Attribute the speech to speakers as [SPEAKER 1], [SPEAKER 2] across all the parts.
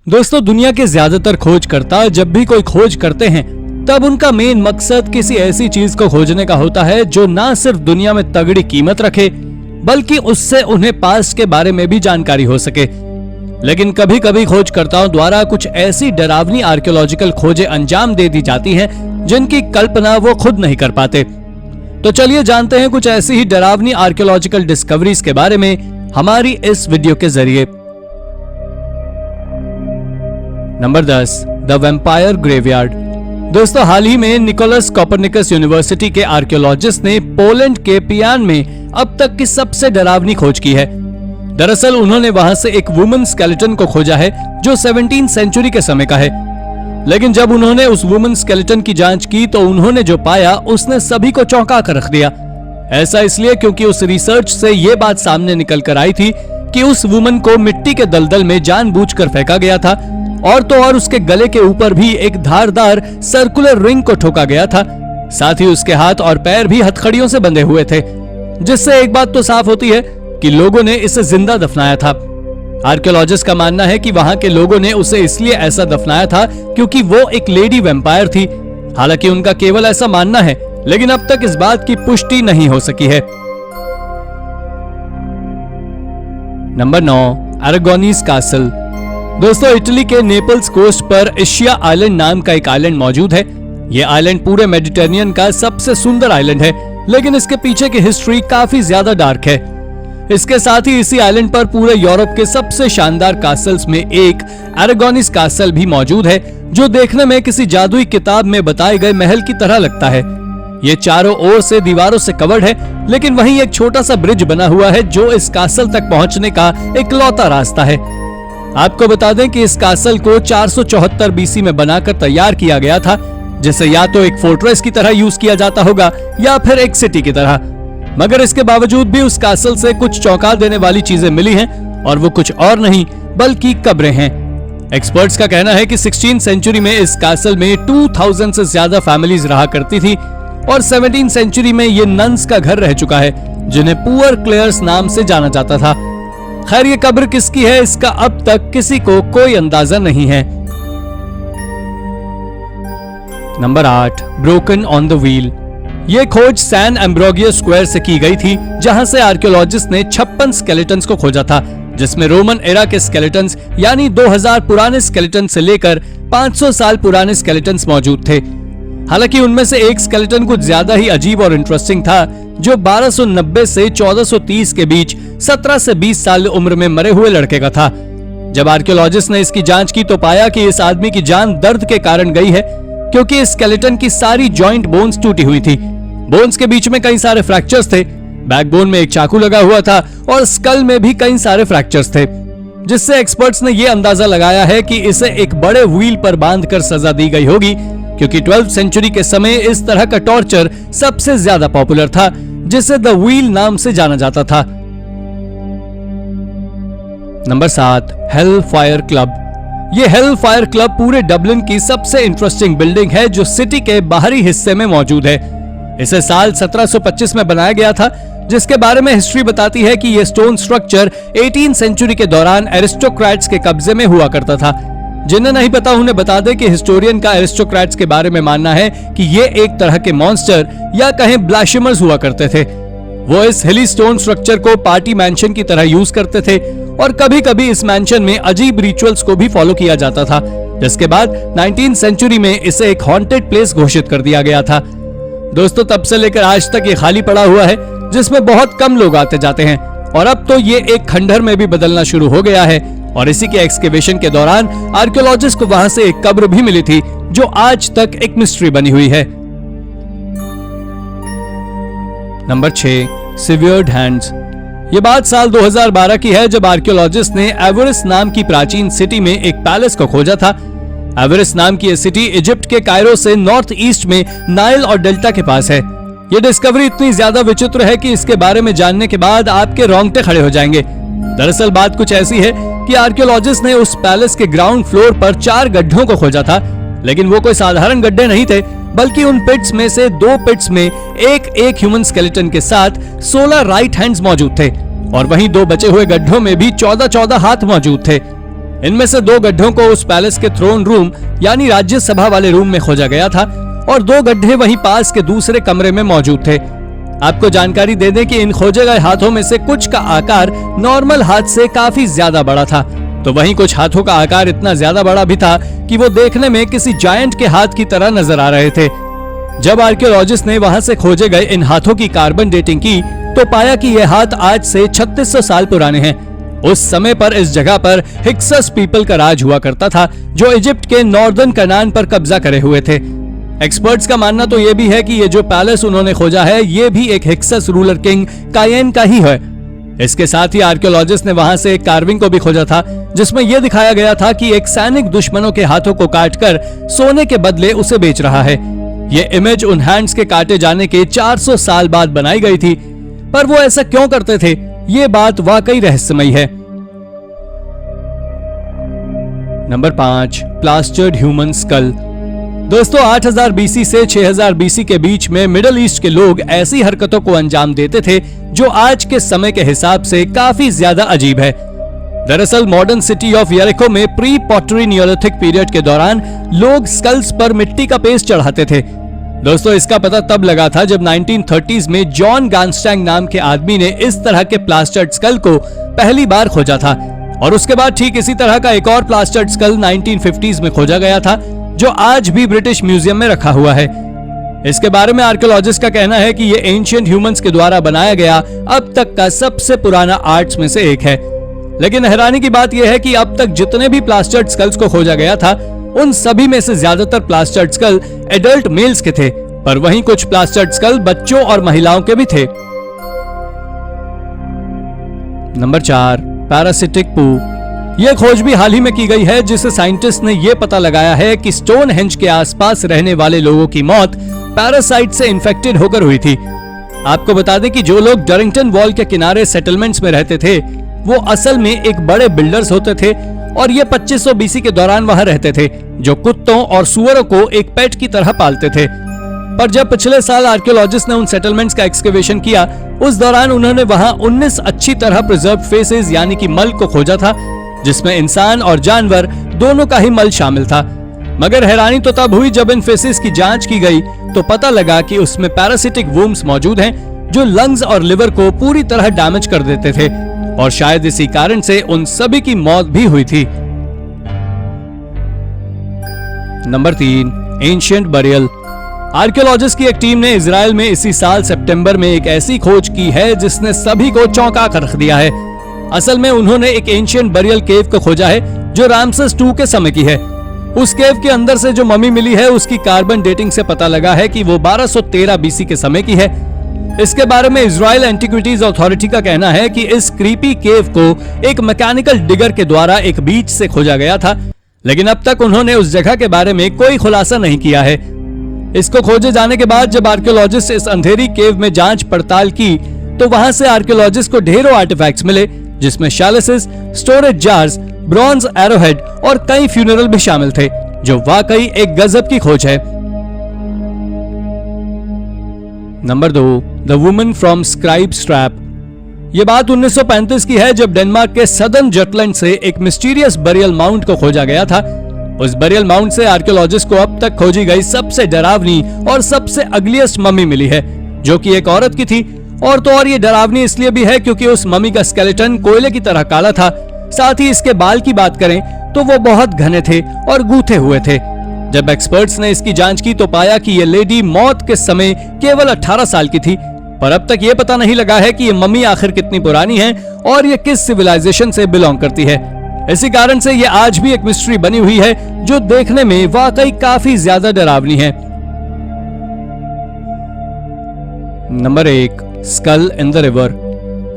[SPEAKER 1] दोस्तों, दुनिया के ज्यादातर खोजकर्ता जब भी कोई खोज करते हैं तब उनका मेन मकसद किसी ऐसी चीज को खोजने का होता है जो ना सिर्फ दुनिया में तगड़ी कीमत रखे बल्कि उससे उन्हें पास्ट के बारे में भी जानकारी हो सके। लेकिन कभी कभी खोजकर्ताओं द्वारा कुछ ऐसी डरावनी आर्कियोलॉजिकल खोजें अंजाम दे दी जाती हैं जिनकी कल्पना वो खुद नहीं कर पाते। तो चलिए जानते हैं कुछ ऐसी ही डरावनी आर्कियोलॉजिकल डिस्कवरीज के बारे में हमारी इस वीडियो के जरिए। Number 10, the vampire graveyard. दोस्तों, हाल ही में निकोलस कोपरनिकस यूनिवर्सिटी के आर्कियोलॉजिस्ट ने पोलैंड के पियान में अब तक की सबसे डरावनी खोज की है। दरअसल उन्होंने वहां से एक वुमन स्केलेटन को खोजा है जो 17वीं सेंचुरी के समय का है। लेकिन जब उन्होंने उस वुमन स्केलेटन की जांच की तो उन्होंने जो पाया उसने सभी को चौंका कर रख दिया। ऐसा इसलिए क्योंकि उस रिसर्च से यह बात सामने निकल कर आई थी कि उस वुमन को मिट्टी के दलदल में जानबूझकर फेंका गया था और तो और उसके गले के ऊपर भी एक धारदार सर्कुलर रिंग को ठोका गया था। साथ ही उसके हाथ और पैर भी हथकड़ियों से बंधे हुए थे, जिससे एक बात तो साफ होती है कि लोगों ने इसे जिंदा दफनाया था। आर्कियोलॉजिस्ट का मानना है कि वहां के लोगों ने उसे इसलिए ऐसा दफनाया था क्योंकि वो एक लेडी वैम्पायर थी। हालांकि उनका केवल ऐसा मानना है, लेकिन अब तक इस बात की पुष्टि नहीं हो सकी है। Number 9, Aragonese castle. दोस्तों, इटली के नेपल्स कोस्ट पर इशिया आइलैंड नाम का एक आइलैंड मौजूद है। यह आइलैंड पूरे मेडिटेरेनियन का सबसे सुंदर आइलैंड है, लेकिन इसके पीछे की हिस्ट्री काफी ज्यादा डार्क है। इसके साथ ही इसी आइलैंड पर पूरे यूरोप के सबसे शानदार कासल्स में एक अरागोनीज कासल भी मौजूद है, जो देखने में किसी जादुई किताब में बताए गए महल की तरह लगता है। ये चारों ओर से दीवारों से कवर्ड है, लेकिन वहीं एक छोटा सा ब्रिज बना हुआ है जो इस कासल तक पहुंचने का इकलौता रास्ता है। आपको बता दें कि इस कासल को 474 बीसी में बनाकर तैयार किया गया था, जिसे या तो एक फोर्ट्रेस की तरह यूज किया जाता होगा या फिर एक सिटी की तरह। मगर इसके बावजूद भी उस कासल से कुछ चौंका देने वाली चीजें मिली हैं, और वो कुछ और नहीं बल्कि कब्रें हैं। एक्सपर्ट्स का कहना है कि 16वीं सेंचुरी में इस कासल में 2000 से ज्यादा फैमिलीज रहा करती थी और 17वीं सेंचुरी में ये नन्स का घर रह चुका है, जिन्हें पुअर क्लेयर्स नाम से जाना जाता था। खैर, ये कब्र किसकी है इसका अब तक किसी को कोई अंदाजा नहीं है। Number 8, broken on the wheel. ये खोज सैन एम्ब्रोगियो स्क्वायर से की गई थी, जहां से आर्कियोलॉजिस्ट ने 56 स्केलेटन्स को खोजा था, जिसमें रोमन एरा के स्केलेटन्स यानी 2000 पुराने स्केलेटन से लेकर 500 साल पुराने स्केलेटन्स मौजूद थे। हालांकि उनमें से एक स्केलेटन कुछ ज्यादा ही अजीब और इंटरेस्टिंग था, जो 1290 से 1430 के बीच 17 से 20 साल उम्र में मरे हुए लड़के का था। जब आर्कियोलॉजिस्ट ने इसकी जांच की तो पाया कि इस आदमी की जान दर्द के कारण गई है, क्योंकि इस स्केलेटन की सारी जॉइंट बोन्स टूटी हुई थी। बोन्स के बीच में कई सारे फ्रैक्चर्स थे, बैकबोन में एक चाकू लगा हुआ था और स्कल में भी कई सारे फ्रैक्चर्स थे, जिससे एक्सपर्ट्स ने यह अंदाजा लगाया है कि इसे एक बड़े व्हील पर बांधकर सजा दी गई होगी, क्योंकि 12वीं सेंचुरी के समय इस तरह का टॉर्चर सबसे ज्यादा पॉपुलर था, जिसे द व्हील नाम से जाना जाता था। Number 7, hello fire club. ये हेल फायर क्लब पूरे डबलिन की सबसे इंटरेस्टिंग बिल्डिंग है, जो सिटी के बाहरी हिस्से में मौजूद है। इसे साल 1725 में बनाया गया था, जिसके बारे में हिस्ट्री बताती है कि यह स्टोन स्ट्रक्चर 18वीं सेंचुरी के दौरान एरिस्टोक्रेट्स के कब्जे में हुआ करता था। जिन्हें नहीं पता उन्हें बता दे कि हिस्टोरियन का एरिस्टोक्रेट्स के बारे में मानना है कि ये एक तरह के मॉन्स्टर या कहें ब्लाशमर्स हुआ करते थे। वो इस हिली स्टोन स्ट्रक्चर को पार्टी मैंशन की तरह यूज करते थे और कभी कभी इस मैंशन में अजीब रिचुअल्स को भी फॉलो किया जाता था, जिसके बाद 19वीं सेंचुरी में इसे एक हॉन्टेड प्लेस घोषित कर दिया गया था। दोस्तों, तब से लेकर आज तक ये खाली पड़ा हुआ है, जिसमें बहुत कम लोग आते जाते हैं, और अब तो ये एक खंडहर में भी बदलना शुरू हो गया है। और इसी के एक्सकेवेशन के दौरान आर्कियोलॉजिस्ट को वहां से एक कब्र भी मिली थी, जो आज तक एक मिस्ट्री बनी हुई है। Number 6, seaward hands. ये बात साल 2012 की है, जब आर्कियोलॉजिस्ट ने एवरिस नाम की प्राचीन सिटी में एक पैलेस को खोजा था। एवरिस नाम की यह सिटी इजिप्ट के कायरो से नॉर्थ ईस्ट में नाइल और डेल्टा के पास है। यह डिस्कवरी इतनी ज्यादा विचित्र है कि इसके बारे में जानने के बाद आपके रोंगटे खड़े हो जाएंगे। दरअसल बात कुछ ऐसी है कि आर्कियोलॉजिस्ट ने उस पैलेस के ग्राउंड फ्लोर पर 4 गड्ढों को खोजा था, लेकिन वो कोई साधारण गड्ढे नहीं थे, बल्कि उन पिट्स में से 2 पिट्स में एक ह्यूमन स्केलेटन के साथ 16 राइट हैंड्स मौजूद थे, और वहीं 2 बचे हुए गड्ढों में भी 14 हाथ मौजूद थे। इनमें से 2 गड्ढों को उस पैलेस के थ्रोन रूम यानी राज्यसभा वाले रूम में खोजा गया था और 2 गड्ढे वहीं पास के दूसरे कमरे में मौजूद थे। आपको जानकारी दे दें कि इन खोजे गए हाथों में से कुछ का आकार नॉर्मल हाथ से काफी ज्यादा बड़ा था, तो वहीं कुछ हाथों का आकार इतना ज्यादा बड़ा भी था कि वो देखने में किसी जायंट के हाथ की तरह नजर आ रहे थे। जब आर्कियोलॉजिस्ट ने वहां से खोजे गए इन हाथों की कार्बन डेटिंग की तो पाया कि ये हाथ आज से 3600 साल पुराने हैं। उस समय पर इस जगह पर हिक्सस पीपल का राज हुआ करता था, जो इजिप्ट के नॉर्दर्न कनान पर कब्जा करे हुए थे। एक्सपर्ट्स का मानना तो ये भी है कि ये जो पैलेस उन्होंने खोजा है ये भी एक हिक्सस रूलर किंग कायेन का ही है। इसके साथ ही आर्कियोलॉजिस्ट ने वहां से एक कार्विंग को भी खोजा था, जिसमें यह दिखाया गया था कि एक सैनिक दुश्मनों के हाथों को काटकर सोने के बदले उसे बेच रहा है। ये इमेज उन हैंड्स के काटे जाने के 400 साल बाद बनाई गई थी, पर वो ऐसा क्यों करते थे ये बात वाकई रहस्यमयी है। Number 5, plastered human school. दोस्तों 8000 बीसी से 6000 बीसी के बीच में मिडिल ईस्ट के लोग ऐसी हरकतों को अंजाम देते थे जो आज के समय के हिसाब से काफी ज्यादा अजीब है। दरअसल मॉडर्न सिटी ऑफ येरिको में प्री पॉटरी नियोलिथिक पीरियड के दौरान लोग स्कल्स पर मिट्टी का पेस्ट चढ़ाते थे। दोस्तों इसका पता तब लगा था जब 1930s में जॉन गांस्टैंग नाम के आदमी ने इस तरह के प्लास्टर्ड स्कल को पहली बार खोजा था, और उसके बाद ठीक इसी तरह का एक और प्लास्टर्ड स्कल 1950s में खोजा गया था, जो आज भी ब्रिटिश म्यूजियम में रखा हुआ है। इसके बारे में आर्कियोलॉजिस्ट का कहना है कि ये एंशिएंट ह्यूमंस के द्वारा बनाया गया अब तक का सबसे पुराना आर्ट्स में से एक है। लेकिन हैरानी की बात यह है कि अब तक जितने भी प्लास्टर्ड स्कल्स को खोजा गया था उन सभी में से ज्यादातर प्लास्टर्ड स्कल एडल्ट मेल्स के थे, पर वहीं कुछ प्लास्टर्ड स्कल बच्चों और महिलाओं के भी थे। नंबर 4, पैरासिटिक पू। यह खोज भी हाल ही में की गई है, जिसे साइंटिस्ट ने यह पता लगाया है कि स्टोनहेंज के आसपास रहने वाले लोगों की मौत पैरासाइट से इन्फेक्टेड होकर हुई थी। आपको बता दें कि जो लोग डरिंगटन वॉल के किनारे सेटलमेंट्स में रहते थे वो असल में एक बड़े बिल्डर्स होते थे, और ये 2500 बीसी के दौरान वहां रहते थे, जो कुत्तों और सुअरों को एक पेट की तरह पालते थे। पर जब पिछले साल आर्कियोलॉजिस्ट ने उन सेटलमेंट्स का एक्सकेवेशन किया, उस दौरान उन्होंने वहां 19 अच्छी तरह प्रिजर्व फेसेस यानी कि मल को खोजा था, जिसमें इंसान और जानवर दोनों का ही मल शामिल था। मगर हैरानी तो तब हुई जब इन फेसेस की जांच की गई तो पता लगा कि उसमें पैरासिटिक वुम्स मौजूद हैं, जो लंग्स और लिवर को पूरी तरह डैमेज कर देते थे, और शायद इसी कारण से उन सभी की मौत भी हुई थी। Number 3, ancient burial. आर्कियोलॉजिस्ट की एक टीम ने इजराइल में इसी साल सितंबर में एक ऐसी खोज की है जिसने सभी को चौंका कर रख दिया है। असल में उन्होंने एक एंशिएंट बरियल केव को खोजा है जो रामसेस II के समय की है। उस केव के अंदर से जो मम्मी मिली है उसकी कार्बन डेटिंग से पता लगा है कि वो 1213 बीसी के समय की है। इसके बारे में इजराइल एंटिक्विटीज अथॉरिटी का कहना है कि इस क्रीपी केव को एक मैकेनिकल डिगर के द्वारा एक बीच से खोजा गया था, लेकिन अब तक उन्होंने उस जगह के बारे में कोई खुलासा नहीं किया है। इसको खोजे जाने के बाद जब आर्कियोलॉजिस्ट इस अंधेरी केव में जांच पड़ताल की तो वहां से आर्कियोलॉजिस्ट को ढेरों आर्टिफैक्ट्स मिले, जिसमें शैलिसेस, स्टोरेज जार्स, ब्रॉन्ज एरोहेड और कई फ्यूनरल भी शामिल थे, जो वाकई एक गजब की खोज है। Number 2, the woman from scribe strap. यह बात 1935 की है, जब डेनमार्क के सदर्न जटलैंड से एक मिस्टीरियस बरियल माउंट को खोजा गया था। उस बरियल माउंट से आर्कियोलॉजिस्ट को अब तक खोजी गई सबसे डरावनी और सबसे अगलीस्ट मम्मी मिली है, जो कि एक औरत की थी। और तो और ये डरावनी इसलिए भी है क्योंकि उस मम्मी का स्केलेटन कोयले की तरह काला था। साथ ही इसके बाल की बात करें तो वो बहुत घने थे और गूथे हुए थे। जब एक्सपर्ट्स ने इसकी जांच की तो पाया कि ये लेडी मौत के समय केवल 18 साल की थी, पर अब तक ये पता नहीं लगा है कि ये मम्मी आखिर कितनी पुरानी है और ये किस सिविलाइजेशन से बिलोंग करती है। इसी कारण से ये आज भी एक मिस्ट्री बनी हुई है, जो देखने में वाकई काफी ज्यादा डरावनी है। Number 1, skull in the river.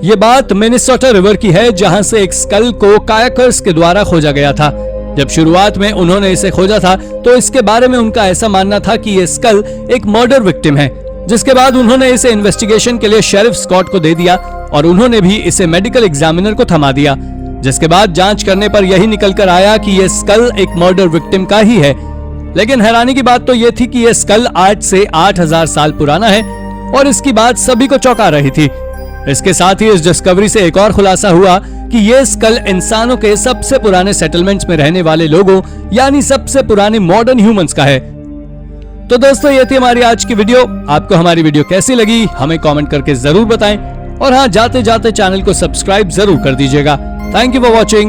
[SPEAKER 1] ये बात मिनेसोटा रिवर की है, जहां से एक स्कल को कायाकर्स के द्वारा खोजा गया था। जब शुरुआत में उन्होंने इसे खोजा था तो इसके बारे में उनका ऐसा मानना था कि ये स्कल एक मर्डर विक्टिम है, जिसके बाद उन्होंने इसे इन्वेस्टिगेशन के लिए शेरिफ स्कॉट को दे दिया और उन्होंने भी इसे मेडिकल एग्जामिनर को थमा दिया, जिसके बाद जांच करने पर यही निकल कर आया कि यह स्कल एक मर्डर विक्टिम का ही है। लेकिन हैरानी की बात तो यह थी कि यह स्कल आज से 8000 साल पुराना है और इसकी बात सभी को चौंका रही थी। इसके साथ ही इस डिस्कवरी से एक और खुलासा हुआ कि ये स्कल इंसानों के सबसे पुराने सेटलमेंट्स में रहने वाले लोगों यानी सबसे पुराने मॉडर्न ह्यूमंस का है। तो दोस्तों ये थी हमारी आज की वीडियो। आपको हमारी वीडियो कैसी लगी हमें कमेंट करके जरूर बताएं और हाँ, जाते जाते चैनल को सब्सक्राइब जरूर कर दीजिएगा। Thank you for watching.